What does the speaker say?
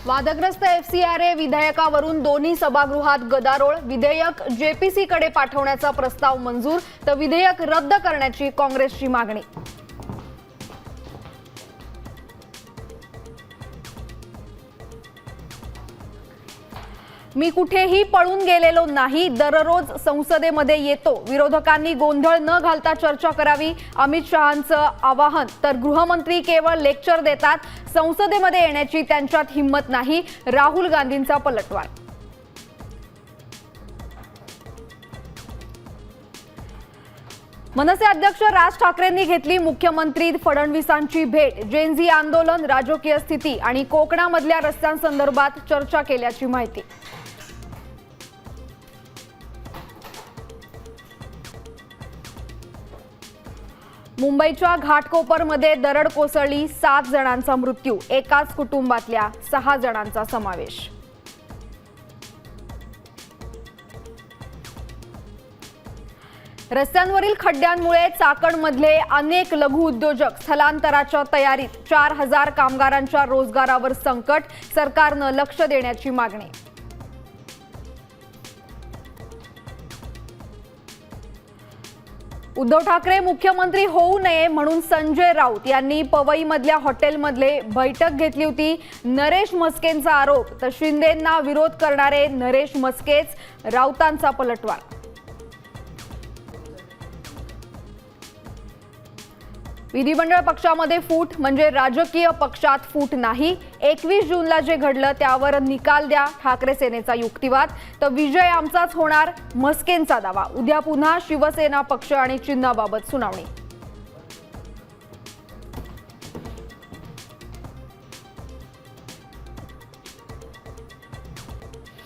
वादग्रस्त FCRA विधेयकावरून दोन्ही सभागृहात गदारोळ। विधेयक JPC कडे पाठवण्याचा प्रस्ताव मंजूर, तर विधेयक रद्द करण्याची काँग्रेसची मागणी। मी कुठेही पळून गेलेलो नाही, दररोज संसदेमध्ये येतो। विरोधकांनी गोंधळ न घालता चर्चा करावी, अमित शहांचं आवाहन। तर गृहमंत्री केवळ लेक्चर देतात, संसदेमध्ये येण्याची त्यांच्यात हिम्मत नाही, राहुल गांधींचा पलटवार। मनसे अध्यक्ष राज ठाकरेंनी घेतली मुख्यमंत्री फडणवीसांची भेट। जेनझी आंदोलन, राजकीय स्थिती आणि कोकणामधल्या रस्त्यांसंदर्भात चर्चा केल्याची माहिती। मुंबईच्या घाटकोपरमध्ये दरड कोसळली, 7 जणांचा मृत्यू, एकाच कुटुंबातल्या 6 जणांचा समावेश। रस्त्यांवरील खड्ड्यांमुळे चाकणमधले अनेक लघु उद्योजक स्थलांतराच्या तयारीत। 4000 कामगारांच्या रोजगारावर संकट, सरकारनं लक्ष देण्याची मागणी। उद्धव ठाकरे मुख्यमंत्री होऊ नये म्हणून संजय राऊत यांनी पवईमधल्या हॉटेलमध्ये बैठक घेतली होती। नरेश म्हस्केंचा आरोप, तर शिंदेंना विरोध करणारे नरेश म्हस्केच, राऊतांचा पलटवार। विधिमंडळ पक्षामध्ये फूट म्हणजे राजकीय पक्षात फूट नाही। 21 जूनला जे घडलं त्यावर निकाल द्या, ठाकरे सेनेचा युक्तिवाद। तर विजय आमचाच होणार, म्हस्केंचा दावा। उद्या पुन्हा शिवसेना पक्ष आणि चिन्हाबाबत सुनावणी।